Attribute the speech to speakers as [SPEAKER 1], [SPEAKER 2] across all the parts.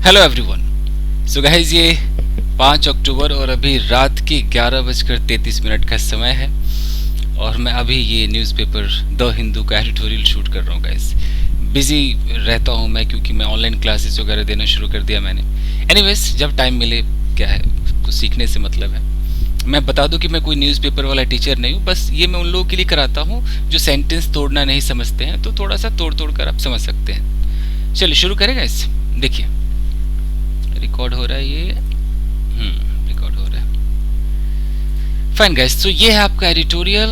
[SPEAKER 1] Hello everyone. So guys, ये 5 अक्टूबर और अभी रात के 11:33 का समय है और मैं अभी ये न्यूज़पेपर द हिंदू का एडिटोरियल शूट कर रहा हूँ गाइस। बिजी रहता हूँ मैं क्योंकि मैं ऑनलाइन क्लासेस वगैरह देना शुरू कर दिया मैंने। एनीवेज, जब टाइम मिले क्या है, कुछ सीखने से मतलब है। मैं बता दूं कि मैं कोई न्यूज़पेपर वाला टीचर नहीं हूँ, बस ये मैं उन लोगों के लिए कराता हूँ जो सेंटेंस तोड़ना नहीं समझते हैं, तो थोड़ा सा तोड़ तोड़ कर आप समझ सकते हैं। चलिए शुरू करें गाइस। देखिए, रिकॉर्ड हो रहा है ये। रिकॉर्ड हो रहा है। फाइन गाइस, तो ये है आपका एडिटोरियल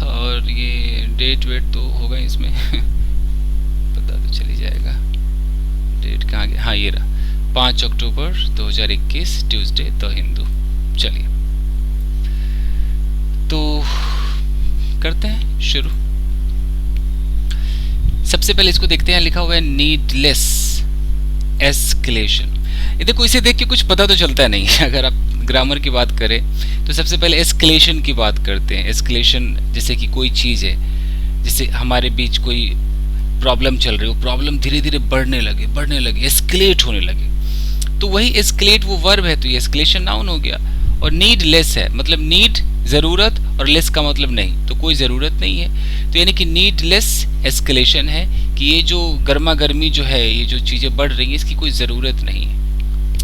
[SPEAKER 1] और ये डेट वेट तो होगा इसमें पता तो चली जाएगा। डेट कहाँ गया? हाँ, ये रहा 5 अक्टूबर 2021 ट्यूसडे द हिंदू। चलिए तो करते हैं शुरू। सबसे पहले इसको देखते हैं, लिखा हुआ है नीडलेस एस्केलेशन। ये देखो, इसे देख के कुछ पता तो चलता नहीं है। अगर आप ग्रामर की बात करें तो सबसे पहले एस्केलेशन की बात करते हैं। एस्केलेशन जैसे कि कोई चीज़ है, जैसे हमारे बीच कोई प्रॉब्लम चल रही हो, प्रॉब्लम धीरे धीरे बढ़ने लगे, एस्केलेट होने लगे, तो वही एस्केलेट वो वर्ब है, तो ये एस्केलेशन नाउन हो गया। और नीड लेस है, मतलब नीड ज़रूरत और लेस का मतलब नहीं, तो कोई ज़रूरत नहीं है, तो यानी कि नीड लेस एस्केलेशन है कि ये जो गर्मा गर्मी जो है, ये जो चीज़ें बढ़ रही हैं, इसकी कोई ज़रूरत नहीं है।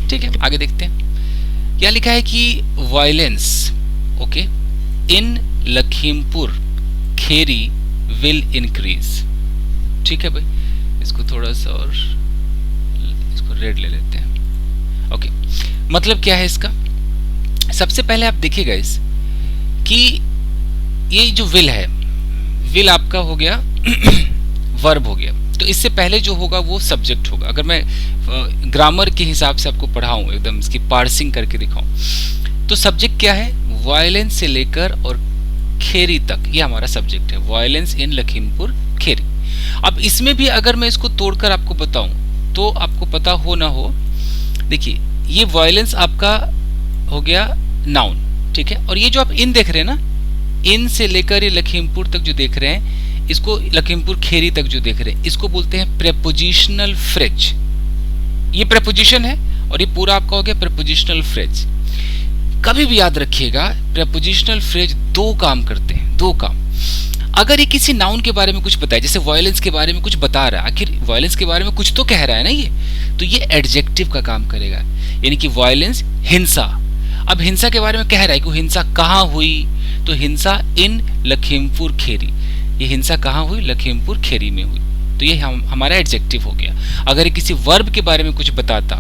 [SPEAKER 1] ठीक है, आगे देखते हैं। क्या लिखा है कि violence okay in Lakhimpur Kheri will increase. ठीक है भाई, इसको थोड़ा सा और इसको रेड ले लेते हैं। ओके, मतलब क्या है इसका? सबसे पहले आप देखिएगा इस कि ये जो विल है, विल आपका हो गया वर्ब हो गया, तो इससे पहले जो होगा वो सब्जेक्ट होगा। अगर मैं ग्रामर के हिसाब से आपको पढ़ाऊं, एकदम इसकी पार्सिंग करके दिखाऊं, तो सब्जेक्ट क्या है? वायलेंस से लेकर और खेरी तक, ये हमारा सब्जेक्ट है। Violence in Lakhimpur Kheri. अब इसमें भी अगर मैं इसको तोड़कर आपको बताऊं तो आपको पता हो ना हो, देखिए ये वायलेंस आपका हो गया नाउन, ठीक है। और ये जो आप इन देख रहे हैं ना, इन से लेकर ये लखीमपुर तक जो देख रहे हैं, इसको लखीमपुर खेरी तक जो देख रहे हैं, इसको बोलते हैं प्रेपोजिशनल फ्रेज। ये प्रेपोजिशन है और ये पूरा आपका हो गया प्रेपोजिशनल फ्रेज। कभी भी याद रखिएगा, प्रेपोजिशनल फ्रेज दो काम करते हैं, दो काम। अगर ये किसी नाउन के बारे में कुछ बताए, जैसे वायलेंस के बारे में कुछ बता रहा है, आखिर वायलेंस के बारे में कुछ तो कह रहा है ना ये, तो ये एडजेक्टिव का काम करेगा, यानी कि वायलेंस हिंसा। अब हिंसा के बारे में कह रहा है कि हिंसा कहाँ हुई, तो हिंसा इन लखीमपुर खेरी। ये हिंसा कहाँ हुई? लखीमपुर खेरी में हुई, तो ये हमारा एडजेक्टिव हो गया। अगर ये किसी वर्ब के बारे में कुछ बताता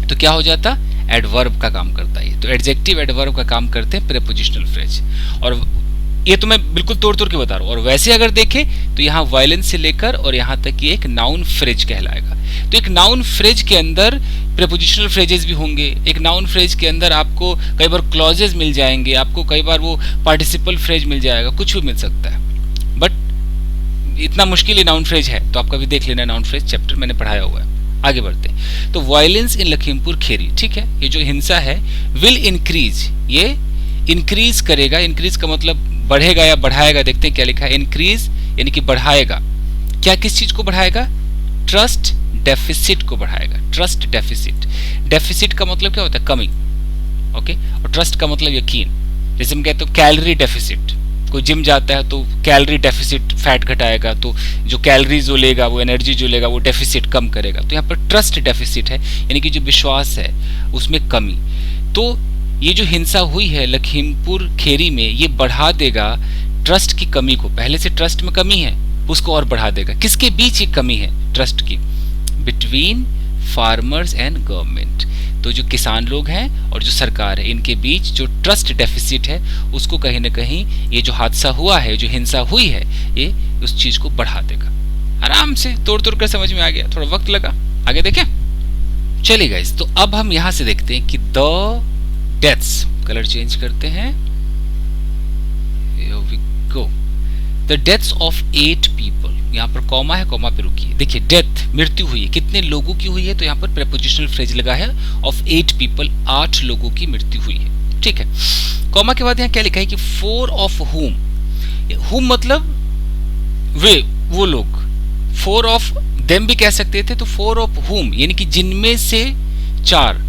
[SPEAKER 1] तो क्या हो जाता? एडवर्ब का काम करता है। तो एडजेक्टिव एडवर्ब का काम करते हैं प्रेपोजिशनल फ्रेज। और ये तो मैं बिल्कुल तोड़ तोड़ के बता रहा हूँ। और वैसे अगर देखें तो यहाँ वायलेंस से लेकर और यहाँ तक ये एक नाउन फ्रेज कहलाएगा। तो एक नाउन फ्रेज के अंदर प्रेपोजिशनल फ्रेजेस भी होंगे। एक नाउन फ्रेज के अंदर आपको कई बार क्लॉजेज मिल जाएंगे, आपको कई बार वो पार्टिसिपल फ्रेज मिल जाएगा, कुछ भी मिल सकता है। बट इतना मुश्किल ये नाउन फ्रेज है, तो आपका भी देख लेना, नाउन फ्रेज चैप्टर मैंने पढ़ाया हुआ है। आगे बढ़ते हैं। तो वायलेंस इन लखीमपुर खेरी, ठीक है, ये जो हिंसा है विल इंक्रीज, ये इंक्रीज करेगा। इंक्रीज का मतलब बढ़ेगा या बढ़ाएगा। देखते हैं क्या लिखा है। इंक्रीज यानी कि बढ़ाएगा। क्या, किस चीज को बढ़ाएगा? ट्रस्ट डेफिसिट को बढ़ाएगा। ट्रस्ट डेफिसिट, डेफिसिट का मतलब क्या होता है? कमी, ओके। और ट्रस्ट का मतलब यकीन। जैसे हम कहते हैं कैलोरी डेफिसिट, कोई जिम जाता है तो कैलोरी डेफिसिट फैट घटाएगा, तो जो कैलोरीज जो लेगा, वो एनर्जी जो लेगा, वो डेफिसिट कम करेगा। तो यहाँ पर ट्रस्ट डेफिसिट है, यानी कि जो विश्वास है उसमें कमी। तो ये जो हिंसा हुई है लखीमपुर खेरी में, ये बढ़ा देगा ट्रस्ट की कमी को। पहले से ट्रस्ट में कमी है, उसको और बढ़ा देगा। किसके बीच ये कमी है ट्रस्ट की? Between farmers and government. तो जो किसान लोग हैं और जो सरकार है, इनके बीच जो ट्रस्ट डेफिसिट है, उसको कहीं ना कहीं ये जो हादसा हुआ है, जो हिंसा हुई है, ये उस चीज को बढ़ा देगा। आराम से तोड़ तोड़ कर समझ में आ गया, थोड़ा वक्त लगा। आगे देखें, चलिए गाइस। तो अब हम यहां से देखते हैं कि द डेथ्स, कलर चेंज करते हैं, here we go, the deaths of 8 people। यहाँ पर कॉमा है, कॉमा पे रुकिए। देखिए, डेथ मृत्यु हुई है, कितने लोगों की हुई है? तो यहाँ पर प्रेपोजिशनल फ्रेज लगा है, ऑफ 8 people, 8 लोगों की मृत्यु हुई है, ठीक है। कॉमा के बाद यहाँ क्या लिखा है कि 4 of whom। whom मतलब वे, वो लोग। 4 of देम भी कह सकते थे, तो 4 of whom यानी कि जिनमें से 4,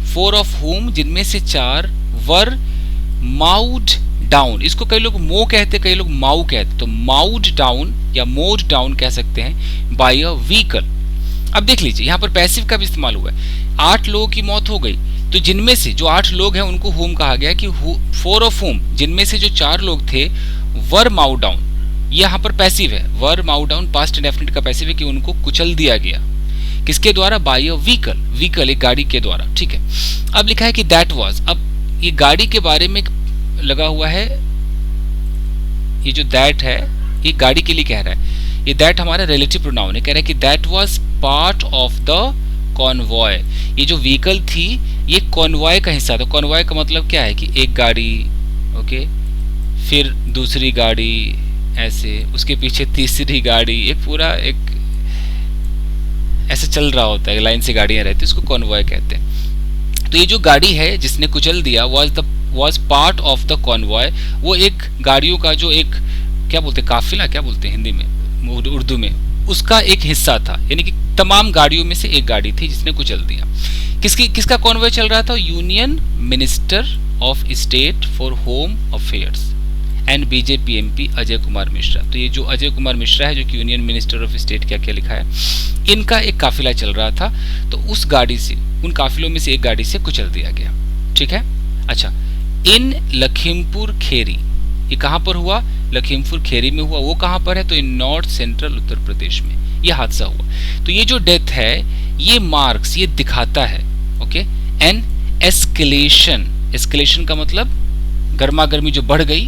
[SPEAKER 1] 4 ऑफ whom जिनमें से 4 वर माउड डाउन, इसको कई लोग मो कहते, कई लोग माउ कहते, तो माउड डाउन या मोड डाउन कह सकते हैं बाय अ व्हीकल। अब देख लीजिए यहाँ पर पैसिव का भी इस्तेमाल हुआ है। 8 लोगों की मौत हो गई, तो जिनमें से जो 8 लोग हैं उनको होम कहा गया कि 4 ऑफ होम, जिनमें से जो 4 लोग थे वर माउ डाउन, यहाँ पर पैसिव है, वर माउ डाउन पास्ट इंडेफिनिट का पैसिव है कि उनको कुचल दिया गया। किसके द्वारा? बाय अ व्हीकल, व्हीकल एक गाड़ी के द्वारा। ठीक है, अब लिखा है कि दैट वाज, अब ये गाड़ी के बारे में लगा हुआ है, ये जो दैट है ये गाड़ी के लिए कह रहा है, ये दैट हमारा रिलेटिव प्रोनाउन है, कह रहा है कि that was part of the convoy, ये जो व्हीकल थी ये कॉन्वॉय का हिस्सा था। कॉन्वॉय का मतलब क्या है कि एक गाड़ी, ओके, फिर दूसरी गाड़ी, ऐसे उसके पीछे तीसरी गाड़ी, एक पूरा एक ऐसे चल रहा होता है, लाइन से गाड़ियां रहती है, उसको कॉन्वॉय कहते हैं। तो ये जो गाड़ी है जिसने कुचल दिया was part of the convoy, वो एक गाड़ियों का जो एक क्या बोलते हैं, काफिला क्या बोलते हैं हिंदी में, उर्दू में, उसका एक हिस्सा था, यानी कि तमाम गाड़ियों में से एक गाड़ी थी जिसने कुचल दिया। किसका कॉन्वॉय चल रहा था? Union minister of state for home affairs and BJP MP Ajay Kumar Mishra. तो ये जो अजय कुमार मिश्रा है जो कि यूनियन मिनिस्टर ऑफ स्टेट क्या क्या लिखा है, इनका एक काफिला चल रहा था, तो उस गाड़ी से, उन काफिलों में से एक गाड़ी से कुचल दिया गया। ठीक है, अच्छा, इन लखीमपुर खेरी, ये कहां पर हुआ? लखीमपुर खेरी में हुआ। वो कहां पर है? तो इन नॉर्थ सेंट्रल उत्तर प्रदेश में ये हादसा हुआ। तो ये जो डेथ है ये मार्क्स, ये दिखाता है, ओके, एन एस्केलेशन। एस्केलेशन का मतलब गर्मा गर्मी जो बढ़ गई,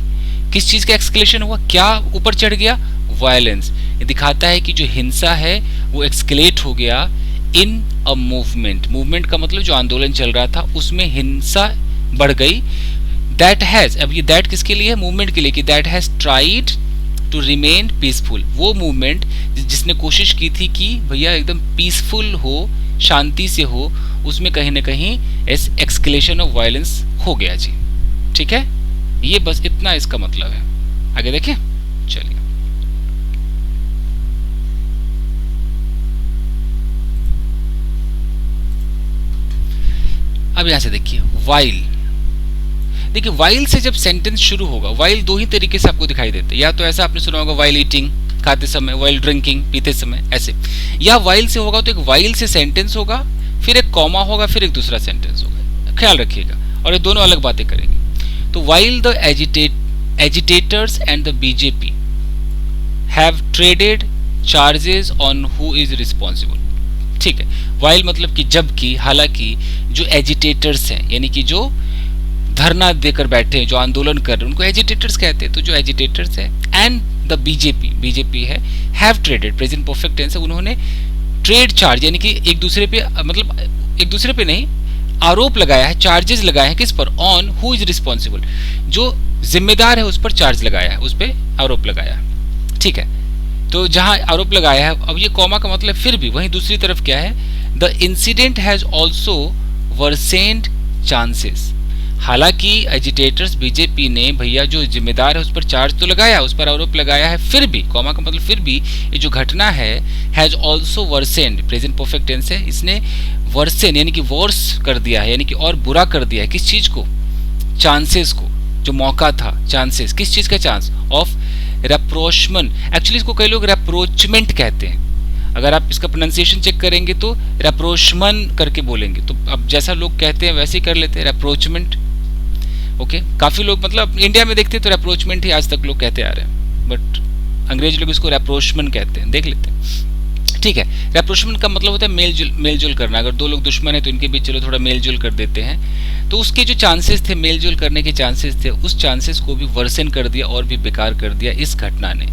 [SPEAKER 1] किस चीज का एक्सकेलेशन हुआ, क्या ऊपर चढ़ गया? वायलेंस। ये दिखाता है कि जो हिंसा है वो एक्सकेलेट हो गया इन अ मूवमेंट। मूवमेंट का मतलब जो आंदोलन चल रहा था उसमें हिंसा बढ़ गई। दैट हैज, अब ये दैट किसके लिए है? मूवमेंट के लिए, कि that has tried to remain peaceful. वो मूवमेंट जिसने कोशिश की थी कि भैया एकदम पीसफुल हो, शांति से हो, उसमें कहीं ना कहीं एक्सकेलेशन ऑफ वायलेंस हो गया जी। ठीक है, ये बस इतना इसका मतलब है। आगे देखें, चलिए। अब यहां से देखिए वाइल। देखिए वाइल से जब सेंटेंस शुरू होगा, वाइल दो ही तरीके से आपको दिखाई देते हैं, या तो ऐसा आपने सुना होगा वाइल ईटिंग, खाते समय, वाइल ड्रिंकिंग, पीते समय, ऐसे, या वाइल से होगा तो एक वाइल से सेंटेंस होगा, फिर एक कॉमा होगा, फिर एक दूसरा सेंटेंस होगा, ख्याल रखिएगा, और ये दोनों अलग बातें करेंगे। तो while the agitators and the BJP have traded charges on who is responsible. ठीक है, वाइल मतलब कि जबकि, हालांकि, जो एजिटेटर्स हैं, यानी कि जो धरना देकर बैठे हैं, जो आंदोलन कर रहे हैं, उनको एजिटेटर्स कहते हैं। तो जो एजिटेटर्स हैं एंड द बीजेपी, बीजेपी है, have traded, present perfect tense है, उन्होंने ट्रेड चार्ज, यानी कि एक दूसरे पे, मतलब एक दूसरे पे नहीं, आरोप लगाया है, चार्जेस लगाए हैं, किस पर? ऑन हु इज रिस्पॉन्सिबल, जो जिम्मेदार है उस पर चार्ज लगाया है, उस पर आरोप लगाया है। ठीक है, तो जहां आरोप लगाया है, अब ये कॉमा का मतलब फिर भी, वहीं दूसरी तरफ क्या है? The incident has also worsened chances. हालांकि एजिटेटर्स बीजेपी ने भैया जो जिम्मेदार है उस पर चार्ज तो लगाया, उस पर आरोप लगाया है, फिर भी, कॉमा का मतलब फिर भी, ये जो घटना है has also worsened, present perfect tense है, इसने वर्सेन यानी कि वर्स कर दिया है, यानी कि और बुरा कर दिया है, किस चीज को? चांसेस को, जो मौका था, चांसेस, किस चीज का चांस? ऑफ रेप्रोचमेंट। एक्चुअली इसको कई लोग रेप्रोचमेंट कहते हैं, अगर आप इसका प्रोनाउंसिएशन चेक करेंगे तो रेप्रोचमन करके बोलेंगे, तो अब जैसा लोग कहते हैं वैसे ही कर लेते हैं, रेप्रोचमेंट। ओके, काफी लोग, मतलब इंडिया में देखते हैं तो रेप्रोचमेंट ही आज तक लोग कहते आ रहे हैं, बट अंग्रेज लोग इसको रेप्रोचमेंट कहते हैं, देख लेते हैं। ठीक है, रेप्रोचमेंट का मतलब होता है मेल जोल करना। अगर दो लोग दुश्मन है तो इनके बीच चलो थोड़ा मेल जोल कर देते हैं, तो उसके जो चांसेस थे, मेल जोल करने के चांसेस थे, उस चांसेस को भी वर्सन कर दिया और भी बेकार कर दिया इस घटना ने।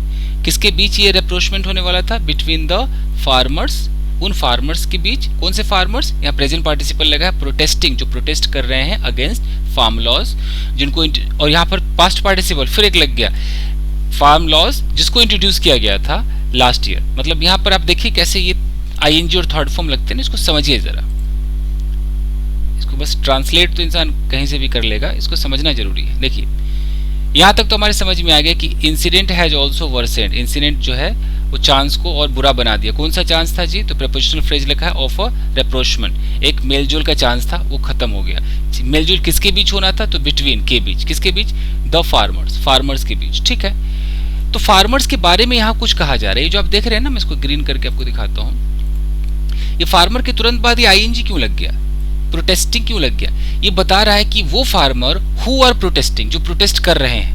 [SPEAKER 1] किसके बीच ये रेप्रोचमेंट होने वाला था? बिटवीन द फार्मर्स, उन फार्मर्स के बीच। कौन से फार्मर्स? यहाँ प्रेजेंट पार्टिसिपल लगा है, प्रोटेस्टिंग, जो प्रोटेस्ट कर रहे हैं अगेंस्ट फार्म लॉज, जिनको, और यहाँ पर पास्ट पार्टिसिपल फिर एक लग गया, फार्म लॉज, जिसको इंट्रोड्यूस किया गया था लास्ट ईयर। मतलब यहाँ पर आप देखिए कैसे ये आईएनजी और थर्ड फॉर्म लगते हैं, इसको समझिए जरा, इसको बस ट्रांसलेट तो इंसान कहीं से भी कर लेगा, इसको समझना जरूरी है। देखिए यहाँ तक तो हमारे समझ में आ गया कि इंसिडेंट हैज ऑल्सो वर्सेंड, इंसिडेंट जो है वो चांस को और बुरा बना दिया। कौन सा चांस था जी? तो प्रीपोजिशनल फ्रेज लिखा है ऑफ अ रेप्रोचमेंट, एक मेलजोल का चांस था, वो खत्म हो गया। मेलजोल किसके बीच होना था? तो बिटवीन के बीच। किसके बीच? द फार्मर्स, फार्मर्स के बीच। ठीक है, तो फार्मर्स के बारे में यहाँ कुछ कहा जा रहा है। ये जो आप देख रहे हैं ना, मैं इसको ग्रीन करके आपको दिखाता हूँ। ये फार्मर के तुरंत बाद ये आईएनजी क्यों लग गया, प्रोटेस्टिंग क्यों लग गया? ये बता रहा है कि वो फार्मर हु आर प्रोटेस्टिंग, जो प्रोटेस्ट कर रहे हैं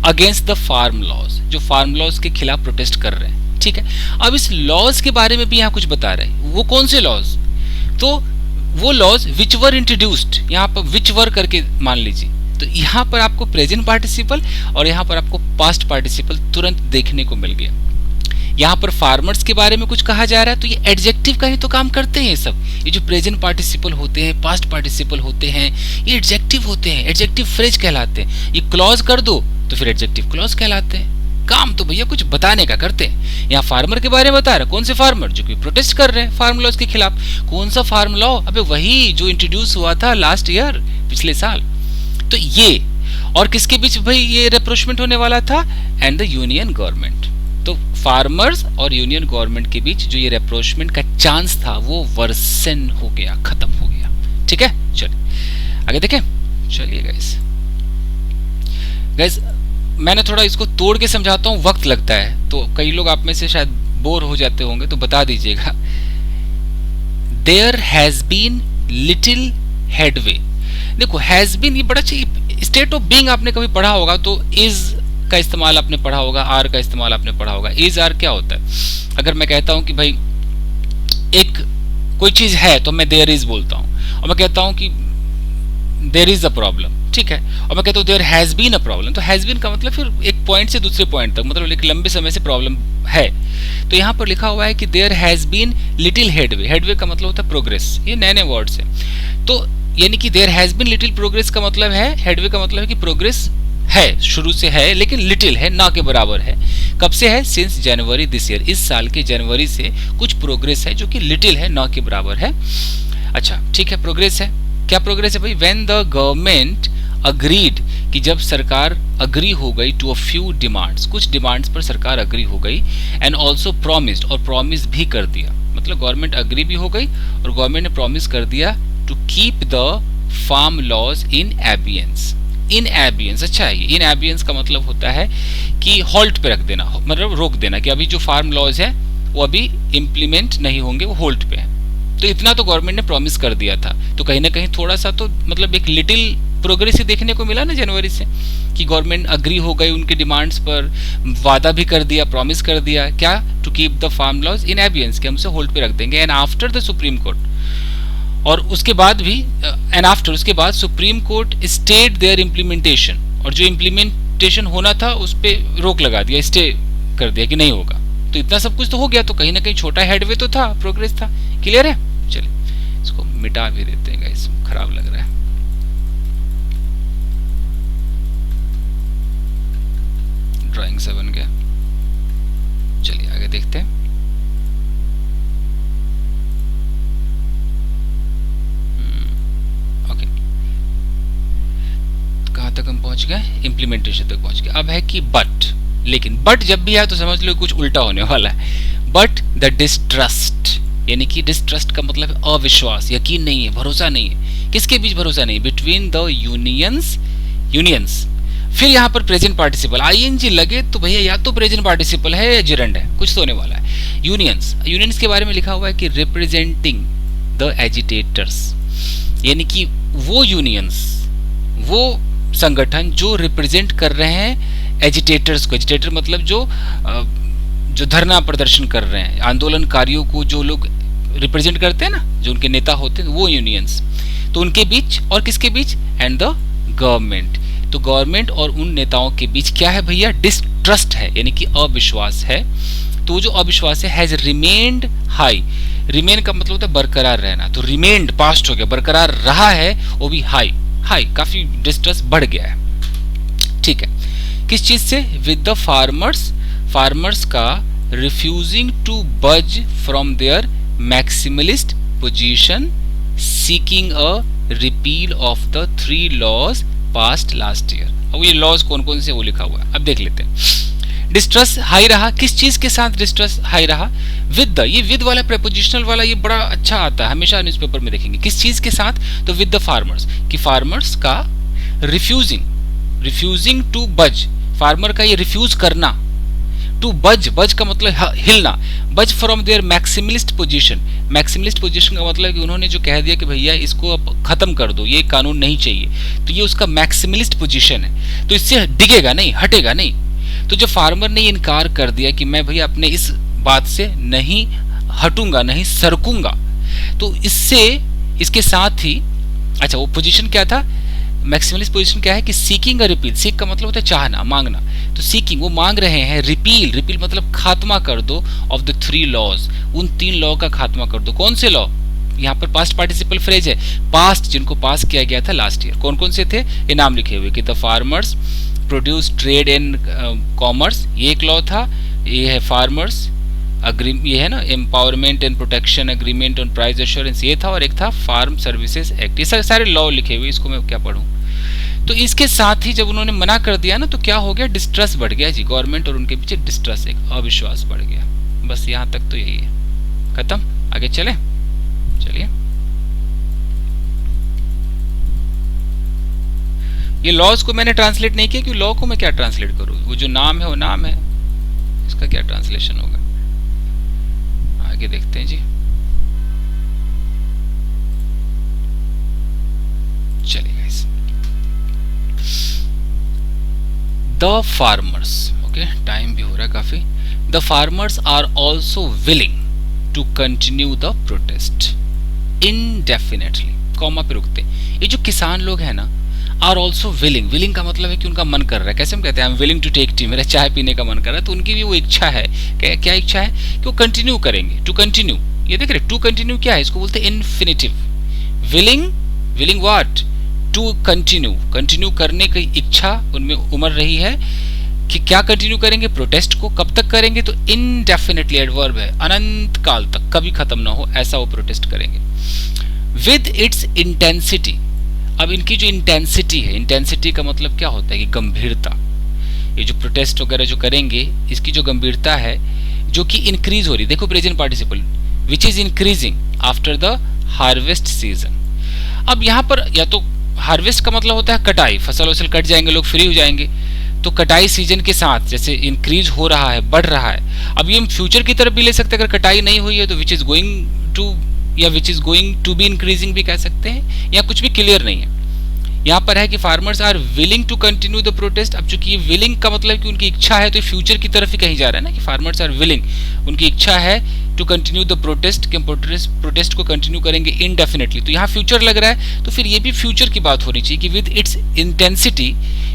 [SPEAKER 1] अगेंस्ट द फार्म लॉज, जो फार्म लॉज के खिलाफ प्रोटेस्ट कर रहे हैं। ठीक है, अब इस लॉज के बारे में भी यहाँ कुछ बता रहे हैं। वो कौन से लॉज? तो वो लॉज विच वर इंट्रोड्यूस्ड, यहाँ पर विच वर करके मान लीजिए, तो यहाँ पर आपको प्रेजेंट पार्टिसिपल और यहाँ पर आपको पास्ट पार्टिसिपल तुरंत देखने को मिल गया। यहाँ पर फार्मर्स के बारे में कुछ कहा जा रहा है, तो ये एडजेक्टिव का ही तो काम करते हैं ये सब। ये जो प्रेजेंट पार्टिसिपल होते हैं, पास्ट पार्टिसिपल होते हैं, ये एडजेक्टिव होते हैं, एडजेक्टिव फ्रेज कहलाते हैं। ये क्लॉज कर दो तो फिर एडजेक्टिव क्लॉज कहलाते हैं। काम तो भैया कुछ बताने का करते हैं। यहाँ फार्मर के बारे में बता रहा है। कौन से फार्मर? जो कि प्रोटेस्ट कर रहे हैं फार्म लॉज के खिलाफ। कौन सा फार्म लॉ? अबे वही जो इंट्रोड्यूस हुआ था लास्ट ईयर, पिछले साल। तो ये और किसके बीच भाई ये रेप्रोचमेंट होने वाला था? And the union government. तो फार्मर्स और यूनियन गवर्नमेंट के बीच जो ये रेप्रोचमेंट का चांस था वो वर्सन हो गया, खत्म हो गया। ठीक है, चलिए आगे देखें। चलिए गाइस मैंने थोड़ा इसको तोड़ के समझाता हूँ, वक्त लगता है, तो कई लोग आप में से शायद बोर हो जाते होंगे, तो बता दीजिएगा। There has been little headway. देखो हैज बीन ये बड़ा अच्छा स्टेट ऑफ बीइंग आपने कभी पढ़ा होगा, तो इज का इस्तेमाल आपने पढ़ा होगा, आर का इस्तेमाल आपने पढ़ा होगा। इज आर क्या होता है? अगर मैं कहता हूं कि भाई एक कोई चीज है तो मैं देयर इज बोलता हूं, और मैं कहता हूं कि देयर इज अ प्रॉब्लम, ठीक है, और मैं कहता हूं there has been a problem, तो हैज बीन का मतलब फिर एक पॉइंट से दूसरे पॉइंट तक, मतलब एक लंबे समय से प्रॉब्लम है। तो यहां पर लिखा हुआ है कि there has been little headway. Headway का मतलब होता है प्रोग्रेस। ये नए नए वर्ड्स है। तो यानी कि there has been little progress का मतलब है, हेडवे का मतलब है कि प्रोग्रेस है, शुरू से है, लेकिन लिटिल है, ना के बराबर है। कब से है? सिंस जनवरी दिस ईयर, इस साल के जनवरी से कुछ प्रोग्रेस है जो कि लिटिल है, ना के बराबर है। अच्छा ठीक है, प्रोग्रेस है। क्या प्रोग्रेस है भाई? व्हेन द गवर्नमेंट अग्रीड, कि जब सरकार अग्री हो गई टू अ फ्यू डिमांड्स, कुछ डिमांड्स पर सरकार अग्री हो गई, एंड ऑल्सो प्रॉमिस्ड, और प्रॉमिस भी कर दिया, मतलब गवर्नमेंट अग्री भी हो गई और गवर्नमेंट ने प्रॉमिस कर दिया to keep the farm laws in abeyance. In abeyance, अच्छा है, इन एबियंस का मतलब होता है कि हॉल्ट पे रख देना, मतलब रोक देना, कि अभी जो फार्म लॉज है वो अभी इम्प्लीमेंट नहीं होंगे, वो होल्ड पे है। तो इतना तो गवर्नमेंट ने प्रॉमिस कर दिया था, तो कहीं ना कहीं थोड़ा सा तो मतलब एक लिटिल प्रोग्रेस ही देखने को मिला ना जनवरी से, कि गवर्नमेंट अग्री हो गई उनके डिमांड्स पर, वादा भी कर दिया, प्रॉमिस कर दिया, क्या? To keep the farm laws in abeyance, कि हम उसे होल्ड पे रख देंगे। And after the Supreme Court, और उसके बाद भी एंड आफ्टर, उसके बाद Supreme Court stayed their implementation, और जो इम्प्लीमेंटेशन होना था उस पर रोक लगा दिया, स्टे कर दिया कि नहीं होगा। तो इतना सब कुछ तो हो गया, तो कहीं ना कहीं छोटा हेडवे तो था, प्रोग्रेस था। क्लियर है? चलिए इसको मिटा भी देते हैं गाइस, खराब लग रहा है। ड्राइंग से बन गया। चलिए आगे देखते हैं। ओके, कहाँ तक हम पहुंच गए? इम्प्लीमेंटेशन तक पहुंच गए। अब है कि बट, लेकिन बट जब भी आए तो समझ लो कुछ उल्टा होने वाला है। बट द डिस्ट्रस्ट, यानी कि डिस्ट्रस्ट का मतलब है अविश्वास, यकीन नहीं है, भरोसा नहीं है। किसके बीच भरोसा नहीं? Between the unions. फिर यहाँ पर प्रेजेंट पार्टिसिपल आईएनजी लगे तो भैया या तो प्रेजेंट पार्टिसिपल है या जिरंड है, कुछ तो होने वाला है। यूनियंस के बारे में लिखा हुआ है कि रिप्रेजेंटिंग द एजिटेटर्स, यानी कि वो यूनियंस, वो संगठन जो रिप्रेजेंट कर रहे हैं एजिटेटर्स को। एजिटेटर मतलब जो धरना प्रदर्शन कर रहे हैं, आंदोलनकारियों को जो लोग रिप्रेजेंट करते हैं ना, जो उनके नेता होते हैं, वो यूनियंस। तो उनके बीच और किसके बीच? And the government. तो गवर्नमेंट और उन नेताओं के बीच क्या है भैया? डिस्ट्रस्ट है, यानी कि अविश्वास है। तो जो अविश्वास है हैज रिमेन्ड हाई। रिमेन का मतलब होता है बरकरार रहना, तो रिमेन्ड पास्ट हो गया, बरकरार रहा है, वो भी हाई, काफी डिस्ट्रस्ट बढ़ गया है। ठीक है, किस चीज से? विद द फार्मर्स का refusing to budge from their maximalist position, seeking a repeal of the 3 laws passed last year. अब ये लॉज कौन कौन से वो लिखा हुआ है, अब देख लेते हैं। डिस्ट्रस हाई रहा, किस चीज के साथ डिस्ट्रस हाई रहा? विद द, ये विद वाला प्रेपोजिशनल वाला ये बड़ा अच्छा आता है, हमेशा न्यूज़पेपर में देखेंगे। किस चीज के साथ? तो विद द फार्मर्स, कि फार्मर्स का रिफ्यूजिंग टू बज, फार्मर का ये रिफ्यूज करना, टू बज, बज का मतलब हिलना, budge from their maximalist position, maximalist position का मतलब कि उन्होंने जो कह दिया कि भैया इसको अब खत्म कर दो, ये कानून नहीं चाहिए, तो ये उसका मैक्सिमलिस्ट पोजीशन है, तो इससे डिगेगा नहीं, हटेगा नहीं। तो जो फार्मर ने इनकार कर दिया कि मैं भैया अपने इस बात से नहीं हटूंगा, नहीं सरकूंगा, तो इससे, इसके साथ ही, अच्छा वो पोजीशन क्या था? मैक्सिमलिस्ट पोजीशन क्या है कि सीकिंग अ रिपील, सीक का मतलब होता है चाहना, मांगना, तो सीकिंग, वो मांग रहे हैं रिपील, रिपील मतलब खात्मा कर दो, ऑफ द 3 लॉज, उन 3 लॉ का खात्मा कर दो। कौन से लॉ? यहाँ पर पास्ट पार्टिसिपल फ्रेज है, पास्ट जिनको पास किया गया था लास्ट ईयर। कौन कौन से थे? ये नाम लिखे हुए कि the farmers produce trade and commerce, ये एक लॉ था। ये है फार्मर्स ये है ना empowerment and protection agreement on price assurance, ये था। और एक था फार्म सर्विसेज एक्ट, ये सारे लॉ लिखे हुए, इसको मैं क्या पढ़ूं। तो इसके साथ ही जब उन्होंने मना कर दिया ना, तो क्या हो गया? डिस्ट्रस बढ़ गया जी, गवर्नमेंट और उनके पीछे डिस्ट्रस, एक अविश्वास बढ़ गया। बस यहाँ तक तो यही है, खत्म। आगे चले, चलिए। ये लॉज को मैंने ट्रांसलेट नहीं किया, क्योंकि लॉ को मैं क्या ट्रांसलेट करूँ? वो जो नाम है वो नाम है, इसका क्या ट्रांसलेशन होगा? आगे देखते हैं जी, चलिए guys. The farmers, okay time भी हो रहा है काफी। The farmers are also willing to continue the protest indefinitely, comma पे रुकते। ये जो किसान लोग हैं ना, आर ऑल्सो विलिंग, विलिंग का मतलब है कि उनका मन कर रहा है। कैसे हम कहते हैं? I am willing to take tea, मेरा चाय पीने का मन कर रहा है, तो उनकी भी वो इच्छा है। क्या इच्छा है? कि वो कंटिन्यू करेंगे, टू कंटिन्यू। ये देख रहे, टू कंटिन्यू क्या है? इसको बोलते हैं infinitive. Willing what? To continue, continue करने की इच्छा उनमें उमड़ रही है कि क्या कंटिन्यू करेंगे? प्रोटेस्ट को। कब तक करेंगे? तो इनडेफिनेटली, एडवर्ब है, अनंत काल तक, कभी खत्म ना हो, ऐसा वो प्रोटेस्ट करेंगे। विद इट्स इंटेंसिटी, अब इनकी जो इंटेंसिटी है, इंटेंसिटी का मतलब क्या होता है? कि गंभीरता। ये जो प्रोटेस्ट वगैरह जो करेंगे, इसकी जो गंभीरता है, जो कि इंक्रीज हो रही, देखो present participle, which is increasing after the harvest season. अब यहाँ पर या तो हार्वेस्ट का मतलब होता है कटाई, फसल वसल कट जाएंगे, लोग फ्री हो जाएंगे, तो कटाई सीजन के साथ जैसे इंक्रीज हो रहा है, बढ़ रहा है। अब ये हम फ्यूचर की तरफ भी ले सकते हैं, अगर कटाई नहीं हुई है तो विच इज गोइंग टू, या which is going to be increasing भी कह सकते हैं, या कुछ भी क्लियर नहीं है। यहाँ पर है कि farmers are willing to continue the protest. अब चूंकि ये विलिंग का मतलब कि उनकी इच्छा है, तो फ्यूचर की तरफ ही कहीं जा रहा है ना, कि फार्मर्स आर विलिंग, उनकी इच्छा है टू कंटिन्यू द प्रोटेस्ट, कि प्रोटेस्ट को कंटिन्यू करेंगे इनडेफिनेटली। तो यहाँ फ्यूचर लग रहा है, तो फिर ये भी फ्यूचर की बात होनी चाहिए कि विद इट्स इंटेंसिटी,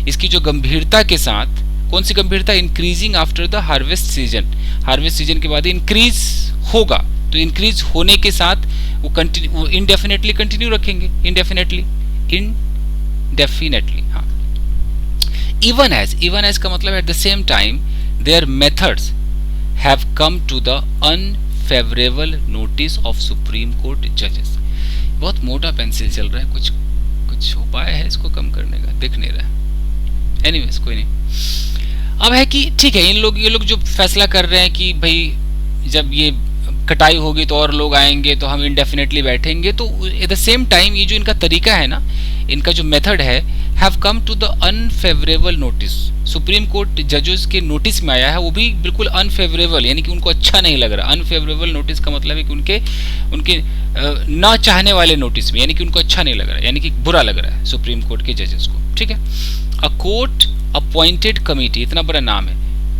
[SPEAKER 1] इसकी जो गंभीरता के साथ, कौन सी गंभीरता? Increasing after the harvest season, harvest season के बाद इंक्रीज होगा, तो इंक्रीज होने के साथ वो इनडेफिनेटली कंटिन्यू रखेंगे, इनडेफिनेटली, इनडेफिनेटली, हाँ। इवन एज का मतलब at the same time their methods have come to the unfavourable notice of supreme court जजेस। बहुत मोटा पेंसिल चल रहा है, कुछ उपाय है इसको कम करने का? दिख नहीं रहा है, एनीवेज कोई नहीं। अब है कि ठीक है, ये लोग जो फैसला कर रहे हैं कि भाई जब ये कटाई होगी तो और लोग आएंगे, तो हम इंडेफिनेटली बैठेंगे, तो एट द सेम टाइम ये जो इनका तरीका है ना, इनका जो मेथड है, have come to the unfavourable notice, supreme court जजेस के नोटिस में आया है, वो भी बिल्कुल अनफेवरेबल, यानी कि उनको अच्छा नहीं लग रहा। अनफेवरेबल नोटिस का मतलब है कि उनके ना चाहने वाले नोटिस में, यानी कि उनको अच्छा नहीं लग रहा है, यानी कि बुरा लग रहा है सुप्रीम कोर्ट के जजेस को, ठीक है। अ कोर्ट अपॉइंटेड कमिटी, इतना बड़ा नाम है,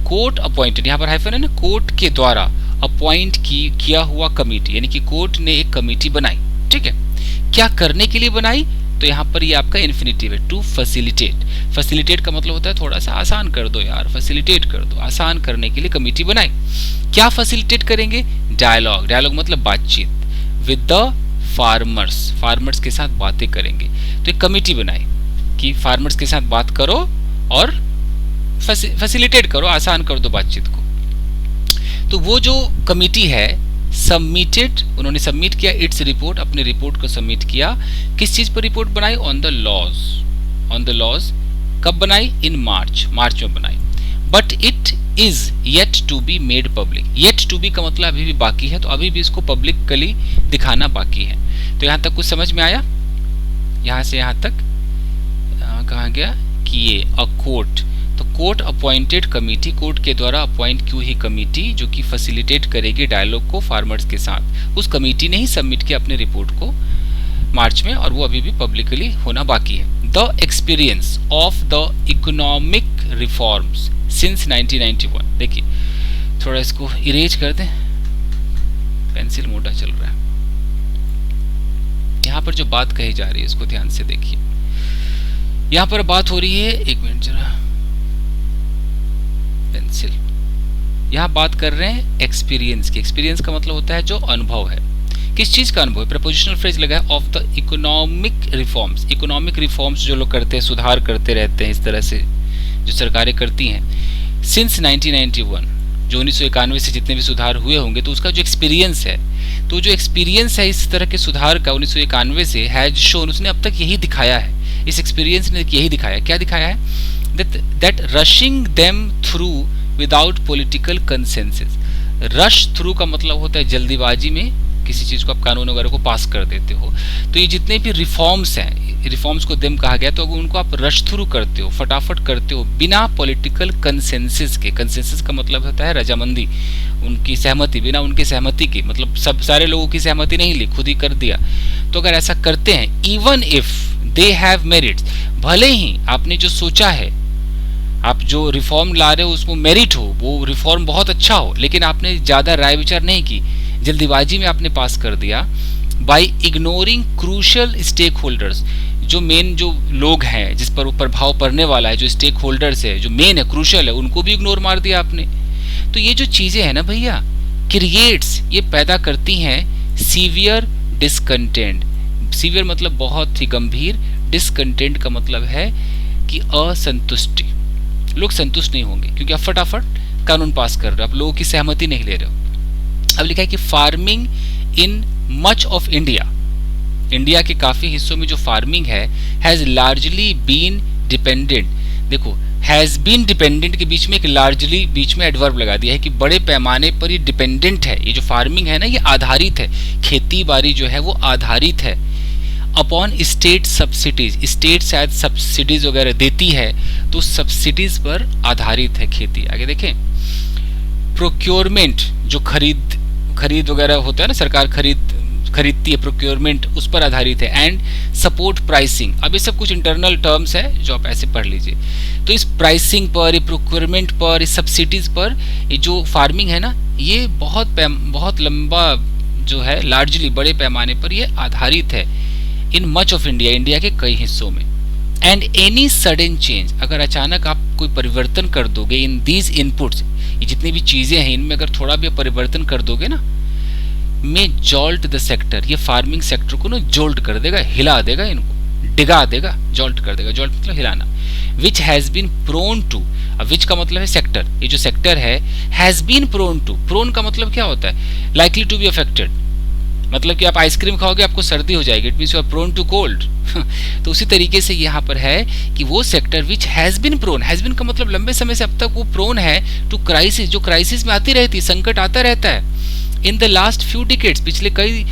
[SPEAKER 1] कोर्ट अपॉइंटेड, यहाँ पर हाइफन है ना, कोर्ट के द्वारा अपॉइंट किया हुआ कमिटी, यानी कि कोर्ट ने एक कमिटी बनाई, ठीक है। क्या करने के लिए बनाई? तो यहाँ पर ये आपका इन्फिनिटिव है, टू फैसिलिटेट। फैसिलिटेट का मतलब होता है थोड़ा सा आसान कर दो यार, फैसिलिटेट कर दो, आसान करने के लिए कमिटी बनाई। क्या फैसिलिटेट करेंगे? डायलॉग, डायलॉग मतलब बातचीत, विद द फार्मर्स, फार्मर्स के साथ बातें करेंगे। तो एक कमिटी बनाई कि फार्मर्स के साथ बात करो और फैसिलिटेट करो, आसान कर दो बातचीत को। तो वो जो कमिटी है सबमिटेड, उन्होंने सबमिट किया इट्स रिपोर्ट, अपने रिपोर्ट को सबमिट किया। किस चीज पर रिपोर्ट बनाई? On the laws, on the laws. कब बनाई? इन मार्च, मार्च में बनाई। But it is yet to be made public. Yet to be का मतलब अभी भी बाकी है, तो अभी भी इसको पब्लिकली दिखाना बाकी है। तो यहाँ तक कुछ समझ में आया? यहाँ से यहाँ तक कहाँ गया कि ये अ कोर्ट, तो कोर्ट अपॉइंटेड कमिटी, कोर्ट के द्वारा अपॉइंट की हुई कमिटी जो कि फैसिलिटेट करेगी डायलॉग को फार्मर्स के साथ, उस कमिटी ने ही सबमिट किया अपने रिपोर्ट को मार्च में, और वो अभी भी पब्लिकली होना बाकी है। The experience of the economic reforms since 1991, देखिए थोड़ा इसको इरेज कर दें, पेंसिल मोटा चल रहा है। यहाँ पर जो बात कही जा रही है इसको ध्यान से देखिए। यहाँ पर बात हो रही है, एक मिनट जरा, पेंसिल, यहाँ बात कर रहे हैं एक्सपीरियंस की। एक्सपीरियंस का मतलब होता है जो अनुभव है। किस चीज का अनुभव? प्रपोजिशनल फ्रेज लगा है of the economic reforms. Economic reforms जो लोग करते हैं, सुधार करते रहते हैं, इस तरह से जो सरकारें करती हैं सिंस 1991, जो 1991 से जितने भी सुधार हुए होंगे, तो उसका जो एक्सपीरियंस है, तो जो एक्सपीरियंस है इस तरह के सुधार का 1991 से हैज शोन, उसने अब तक यही दिखाया है, इस एक्सपीरियंस ने यही दिखाया। क्या दिखाया है? That rushing them through without political consensus. Rush through का मतलब होता है जल्दीबाजी में किसी चीज को आप कानून वगैरह को पास कर देते हो। तो ये जितने भी रिफॉर्म्स हैं, रिफॉर्म्स को देम कहा गया, तो उनको आप रश थ्रू करते हो, फटाफट करते हो, बिना पॉलिटिकल कंसेंसस के। कंसेंसस का मतलब होता है रजामंदी, उनकी सहमति, बिना उनकी सहमति के, मतलब सब सारे लोगों की सहमति नहीं ली, खुद ही कर दिया। तो अगर ऐसा करते हैं, even if they have merits, भले ही आपने जो सोचा है, आप जो रिफॉर्म ला रहे हो उसमें मेरिट हो, वो रिफॉर्म बहुत अच्छा हो, लेकिन आपने ज्यादा राय विचार नहीं की, जल्दीबाजी में आपने पास कर दिया, by ignoring crucial stakeholders, जो मेन जो लोग हैं जिस पर प्रभाव पड़ने वाला है, जो स्टेक होल्डर्स है, जो मेन है, क्रूशियल है, उनको भी इग्नोर मार दिया आपने। तो ये जो चीजें हैं ना भैया, क्रिएट्स, ये पैदा करती हैं सीवियर डिसकंटेंट। सीवियर मतलब बहुत ही गंभीर, डिसकंटेंट का मतलब है कि असंतुष्टि। लोग संतुष्ट नहीं होंगे क्योंकि आप फटाफट कानून पास कर रहे हो, आप लोगों की सहमति नहीं ले रहे हो। अब लिखा है कि farming in much of India, India के काफी हिस्सों में जो फार्मिंग है, हैज लार्जली बीन डिपेंडेंट। देखो, हैज बीन डिपेंडेंट के बीच में एक लार्जली बीच में एडवर्ब लगा दिया है कि बड़े पैमाने पर ये डिपेंडेंट है। ये जो फार्मिंग है ना, ये आधारित है, खेती बाड़ी जो है वो आधारित है अपॉन स्टेट सब्सिडीज। स्टेट शायद सब्सिडीज वगैरह देती है, तो सब्सिडीज पर आधारित है खेती। आगे देखें, प्रोक्योरमेंट, जो खरीद वगैरह होता है ना, सरकार खरीदती है, प्रोक्योरमेंट उस पर आधारित है। एंड सपोर्ट प्राइसिंग, अब ये सब कुछ इंटरनल टर्म्स है जो आप ऐसे पढ़ लीजिए। तो इस प्राइसिंग पर, ये प्रोक्योरमेंट पर, इस सब्सिडीज पर, ये जो फार्मिंग है ना, ये बहुत लंबा जो है, लार्जली बड़े पैमाने पर ये आधारित है in much of India, India के कई हिस्सों में। एंड एनी सडन चेंज, अगर अचानक आप कोई परिवर्तन कर दोगे इन दीज इनपुट्स, ये जितनी भी चीजें हैं इनमें अगर थोड़ा भी परिवर्तन कर दोगे ना, में जॉल्ट द सेक्टर, ये फार्मिंग सेक्टर को ना जोल्ट कर देगा, हिला देगा, इनको डिगा देगा, जॉल्ट कर देगा। जॉल्ट मतलब हिलाना। Which has been prone to, अब विच का मतलब है सेक्टर, ये जो सेक्टर है, has been prone to, prone का मतलब क्या होता है? लाइकली टू बी अफेक्टेड, मतलब कि आप आइसक्रीम खाओगे आपको सर्दी हो जाएगी, it means you are prone to cold. तो उसी तरीके से यहाँ पर है कि वो sector which has been prone, has been का मतलब लंबे समय से अब तक वो प्रोन है टू क्राइसिस, जो क्राइसिस में आती रहती है, संकट आता रहता है। In the last few decades, पिछले कई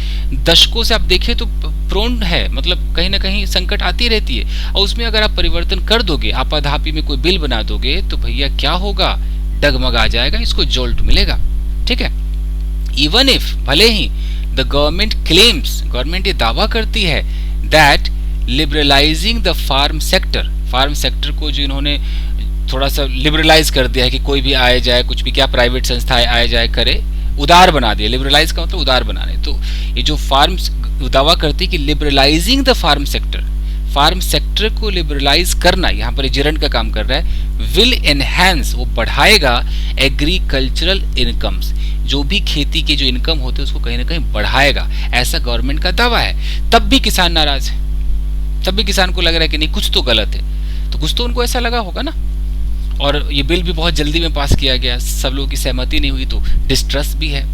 [SPEAKER 1] दशकों से आप देखें तो प्रोन है, मतलब कहीं ना कहीं संकट आती रहती है। और उसमें अगर आप परिवर्तन कर दोगे, आपाधापी में कोई बिल बना दोगे, तो भैया क्या होगा? डगमगा जाएगा, इसको जोल्ट मिलेगा। ठीक है, इवन इफ, भले ही, द गवर्नमेंट क्लेम्स, गवर्नमेंट ये दावा करती है that liberalising the farm sector, farm sector को जो इन्होंने थोड़ा सा लिबरलाइज कर दिया है कि कोई भी आए जाए, कुछ भी क्या प्राइवेट संस्थाएं आए जाए करे, उदार बना दिया। लिबरलाइज का मतलब उदार बनाने। तो ये जो फार्म दावा करती है कि liberalising the farm sector, farm sector को लिबरलाइज करना, यहाँ पर जिरंड का काम कर रहा है, विल एनहांस, वो बढ़ाएगा एग्रीकल्चरल इनकम्स, जो भी खेती के जो इनकम होते हैं उसको कहीं ना कहीं बढ़ाएगा, ऐसा गवर्नमेंट का दावा है। तब भी किसान नाराज है, तब भी किसान को लग रहा है कि नहीं कुछ तो गलत है, तो कुछ तो उनको ऐसा लगा होगा ना। और ये बिल भी बहुत जल्दी में पास किया गया, सब लोगों की सहमति नहीं हुई, तो डिस्ट्रस्ट भी है।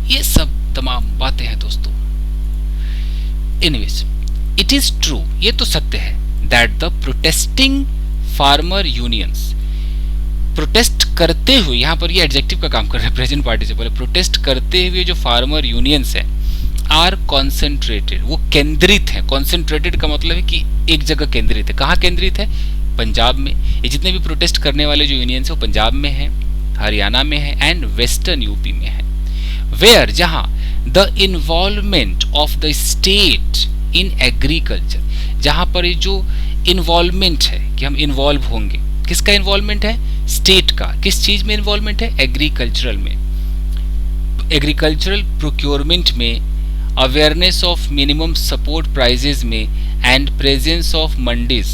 [SPEAKER 1] ये सब तमाम बातें हैं दोस्तों। एनीवेज, इट इज ट्रू, ये तो सत्य है, that the protesting farmer unions, protest करते हुए, यहाँ पर ये एडजेक्टिव का काम कर रहा है प्रेजेंट पार्टिसिपल, प्रोटेस्ट करते हुए जो फार्मर यूनियंस है आर कॉन्सेंट्रेटेड, वो केंद्रित है। कॉन्सेंट्रेटेड का मतलब है कि एक जगह केंद्रित है। कहाँ केंद्रित है? पंजाब में। ये जितने भी प्रोटेस्ट करने वाले जो यूनियंस है वो पंजाब में है, हरियाणा में है एंड वेस्टर्न यूपी में है। वेयर, जहां the involvement of the state in agriculture, जहां पर ये जो इन्वॉल्वमेंट है कि हम इन्वॉल्व होंगे, किसका इन्वॉल्वमेंट है? स्टेट का। किस चीज में इन्वॉल्वमेंट है? एग्रीकल्चरल में। एग्रीकल्चरल प्रोक्योरमेंट में, awareness of minimum support prices में एंड प्रेजेंस ऑफ मंडीज।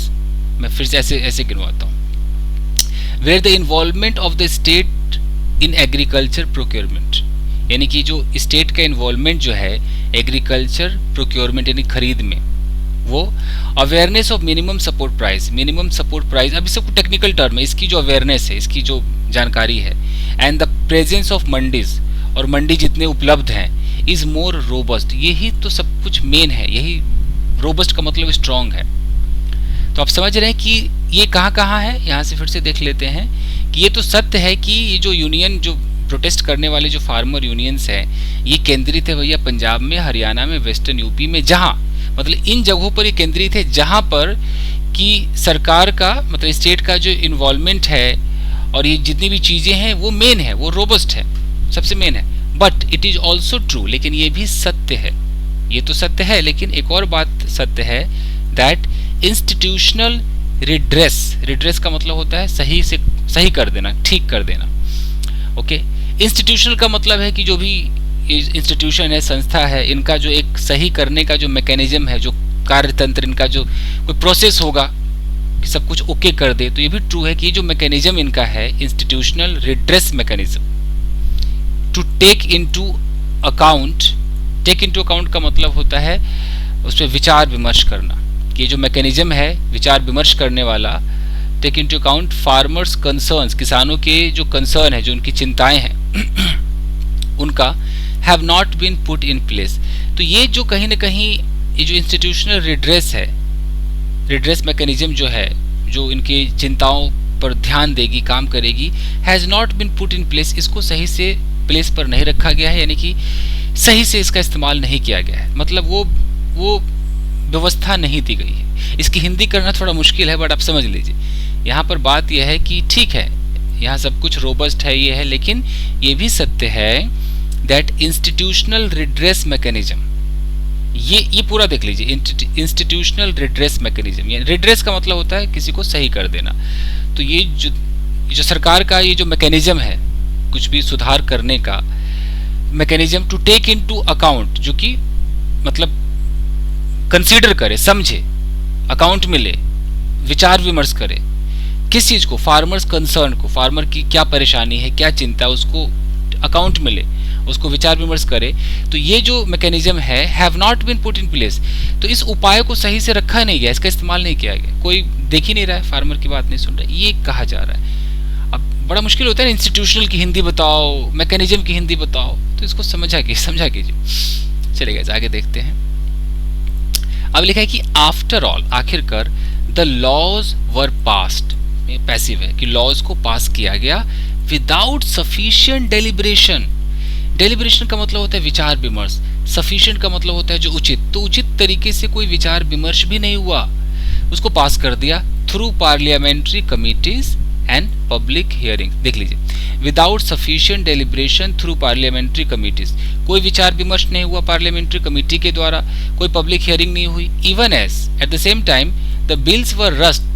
[SPEAKER 1] मैं फिर से ऐसे गिनवाता हूं। Where the involvement of the state in agriculture procurement, यानी कि जो स्टेट का इन्वॉल्वमेंट जो है एग्रीकल्चर प्रोक्योरमेंट यानी खरीद में, वो awareness of minimum support price. Minimum support price अभी सब टेक्निकल टर्म है, इसकी जो अवेयरनेस है, इसकी जो जानकारी है, and the presence of mandis, और मंडी जितने उपलब्ध हैं, इज मोर रोबस्ट। यही तो सब कुछ मेन है, यही रोबस्ट का मतलब स्ट्रांग है। तो आप समझ रहे हैं कि ये कहाँ है। यहाँ से फिर से देख लेते हैं कि ये तो सत्य है कि ये जो यूनियन, जो प्रोटेस्ट करने वाले जो फार्मर यूनियंस हैं, ये केंद्रित है भैया पंजाब में, हरियाणा में, वेस्टर्न यूपी में, जहां मतलब इन जगहों पर ये केंद्रित है जहां पर कि सरकार का मतलब स्टेट का जो इन्वॉल्वमेंट है और ये जितनी भी चीजें हैं वो मेन है, वो रोबस्ट है, सबसे मेन है। But it is also true, लेकिन ये भी सत्य है। ये तो सत्य है, लेकिन एक और बात सत्य है, दैट इंस्टीट्यूशनल रिड्रेस, रिड्रेस का मतलब होता है सही कर देना, ठीक कर देना। ओके, इंस्टीट्यूशनल का मतलब है कि जो भी इंस्टीट्यूशन है, संस्था है, इनका जो एक सही करने का जो मैकेनिज्म है, जो कार्यतंत्र, इनका जो कोई प्रोसेस होगा कि सब कुछ ओके कर दे, तो ये भी ट्रू है कि ये जो मैकेनिज्म इनका है, institutional redress mechanism, to take into account. Take into account का मतलब होता है उस पर विचार विमर्श करना, कि जो मैकेनिज्म है विचार विमर्श करने वाला, take into account farmers concerns, किसानों के जो कंसर्न है, जो उनकी चिंताएं हैं, उनका have not been put in place. तो ये जो कहीं ना कहीं ये जो इंस्टीट्यूशनल रिड्रेस है, रिड्रेस मैकेनिज्म जो है, जो इनकी चिंताओं पर ध्यान देगी, काम करेगी, has not been put in place, इसको सही से प्लेस पर नहीं रखा गया है, यानी कि सही से इसका इस्तेमाल नहीं किया गया है, मतलब वो व्यवस्था नहीं दी गई है। इसकी हिंदी करना थोड़ा मुश्किल है, बट आप समझ लीजिए। यहाँ पर बात यह है कि ठीक है, यहाँ सब कुछ रोबस्ट है, ये है, लेकिन ये भी सत्य है दैट इंस्टीट्यूशनल रिड्रेस मैकेनिज्म, ये पूरा देख लीजिए, इंस्टीट्यूशनल रिड्रेस मैकेनिज्म, ये रिड्रेस का मतलब होता है किसी को सही कर देना। तो ये जो सरकार का ये जो मैकेनिज्म है, कुछ भी सुधार करने का mechanism, to take into account, जो कि मतलब कंसीडर करे, समझे, अकाउंट में ले, विचार विमर्श करे, किस चीज को? फार्मर्स कंसर्न को, फार्मर की क्या परेशानी है, क्या चिंता है, उसको अकाउंट में ले, उसको विचार विमर्श करे। तो ये जो मैकेनिज्म है, have not been put in place, तो इस उपाय को सही से रखा नहीं गया, इसका इस्तेमाल नहीं किया गया, कोई देख ही नहीं रहा है, फार्मर की बात नहीं सुन रहा है, ये कहा जा रहा है। अब बड़ा मुश्किल होता है ना, इंस्टीट्यूशनल की हिंदी बताओ, मैकेनिज्म की हिंदी बताओ, तो इसको समझा कीजिए। चलिए आगे देखते हैं। अब लिखा है कि आफ्टर ऑल, आखिरकार, the laws were passed, passive है कि लॉज को पास किया गया विदाउट सफिशिएंट डेलिब्रेशन। डेलिब्रेशन का मतलब होता है विचार विमर्श, सफिशिएंट का मतलब होता है जो उचित, तो उचित तरीके से कोई विचार विमर्श भी नहीं हुआ, उसको पास कर दिया through parliamentary committees and public hearing. देख लीजिए, without sufficient deliberation through parliamentary committees, कोई विचार विमर्श नहीं हुआ पार्लियामेंट्री कमिटी के द्वारा, कोई पब्लिक हियरिंग नहीं हुई। Even as at the same time the bills were rushed,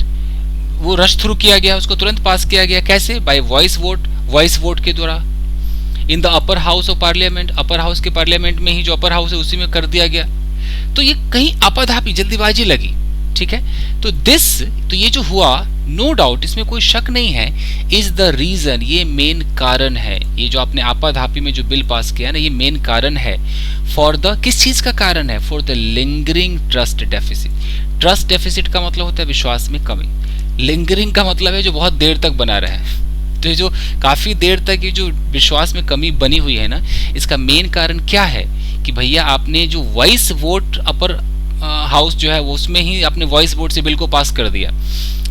[SPEAKER 1] वो रश थ्रू किया गया, उसको तुरंत पास किया गया, कैसे? बाय वॉइस वोट के द्वारा, in the upper house of parliament, upper house के पार्लियामेंट में ही, जो अपर हाउस है उसी में कर दिया गया। तो ये कहीं आपाधापी जल्दीबाजी लगी, ठीक है। तो ये जो हुआ, नो डाउट, इसमें कोई शक नहीं है, इज द रीजन, ये मेन कारण है, ये जो आपने आपाधापी में जो बिल पास किया ना, ये मेन कारण है फॉर द, किस चीज का कारण है? For the lingering trust deficit. Trust deficit का मतलब होता है विश्वास में कमी, लिंगरिंग का मतलब है जो बहुत देर तक बना रहे। तो जो काफी देर तक ये जो विश्वास में कमी बनी हुई है ना, इसका मेन कारण क्या है कि भैया आपने जो वॉइस वोट अपर हाउस जो है वो उसमें ही आपने वॉइस वोट से बिल को पास कर दिया,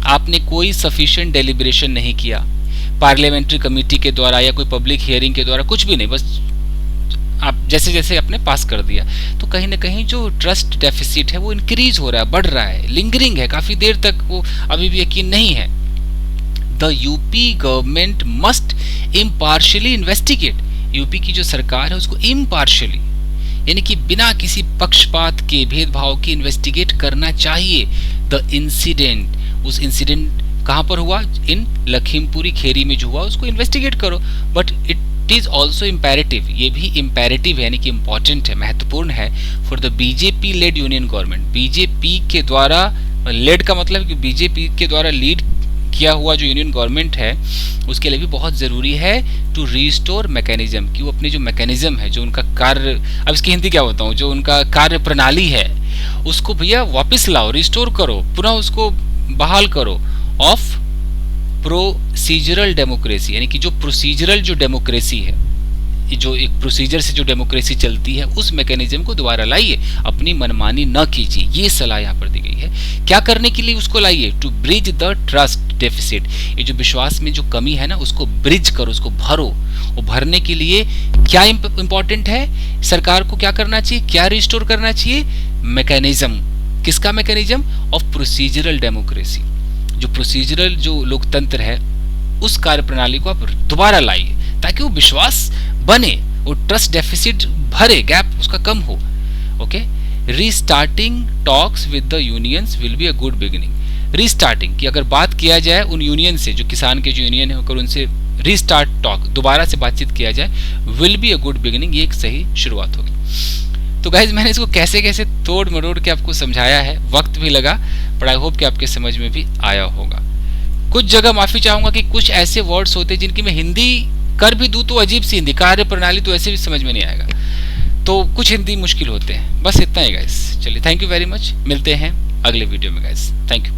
[SPEAKER 1] आपने कोई सफिशिएंट डेलिब्रेशन नहीं किया, पार्लियामेंट्री कमेटी के द्वारा या कोई पब्लिक हियरिंग के द्वारा, कुछ भी नहीं, बस आप जैसे जैसे आपने पास कर दिया, तो कहीं ना कहीं जो ट्रस्ट डेफिसिट है वो इंक्रीज हो रहा है, बढ़ रहा है, लिंगरिंग है, काफी देर तक वो अभी भी यकीन नहीं है। The UP government must impartially investigate, UP की जो सरकार है उसको इम्पार्शियली यानी कि बिना किसी पक्षपात के, भेदभाव के इन्वेस्टिगेट करना चाहिए। द इंसिडेंट, उस इंसिडेंट कहां पर हुआ, इन लखीमपुरी खेरी में जो हुआ उसको इन्वेस्टिगेट करो। But it is also imperative, ये भी इम्पेरेटिव यानी कि इंपॉर्टेंट है, महत्वपूर्ण है, for the BJP lead union government, BJP के द्वारा, लेड का मतलब कि बीजेपी के द्वारा लीड किया हुआ जो यूनियन गवर्नमेंट है उसके लिए भी बहुत ज़रूरी है टू रिस्टोर मैकेनिज्म, कि वो अपनी जो मैकेनिज्म है, जो उनका कार्य, अब इसकी हिंदी क्या बताऊँ, जो उनका कार्य प्रणाली है उसको भैया वापस लाओ, रिस्टोर करो, पुनः उसको बहाल करो, ऑफ प्रोसीजरल डेमोक्रेसी, यानी कि जो प्रोसीजरल जो डेमोक्रेसी है, जो एक प्रोसीजर से जो डेमोक्रेसी चलती है उस मैकेनिज्म को दोबारा लाइए, अपनी मनमानी न कीजिए, ये सलाह यहाँ पर दी गई है। क्या करने के लिए उसको लाइए, to bridge the trust deficit, ये जो विश्वास में जो कमी है ना उसको ब्रिज करो, उसको भरो। वो भरने के लिए क्या इंपॉर्टेंट है, सरकार को क्या करना चाहिए, क्या रिस्टोर करना चाहिए, मैकेनिज्म, किसका मैकेनिज्म, ऑफ प्रोसीजरल डेमोक्रेसी, जो प्रोसीजरल जो लोकतंत्र है उस कार्य प्रणाली को आप दोबारा लाइए ताकि वो विश्वास बने, वो ट्रस्ट डेफिसिट भरे, गैप उसका कम हो। Okay, restarting talks with the unions will be a good beginning. Restarting की अगर बात किया जाए उन यूनियन से, जो किसान के जो यूनियन है, अगर उनसे रीस्टार्ट टॉक, दोबारा से बातचीत किया जाए, will be a good beginning, ये एक सही शुरुआत होगी। तो गाइज मैंने इसको कैसे कैसे तोड़ मरोड़ के आपको समझाया है, वक्त भी लगा, बट आई होप कि आपके समझ में भी आया होगा। कुछ जगह माफी चाहूंगा कि कुछ ऐसे वर्ड्स होते हैं जिनकी मैं हिंदी कर भी दूं तो अजीब सी हिंदी, कार्य प्रणाली तो ऐसे भी समझ में नहीं आएगा, तो कुछ हिंदी मुश्किल होते हैं, बस इतना ही गाइस। चलिए, थैंक यू वेरी मच, मिलते हैं अगले वीडियो में गाइस, थैंक यू।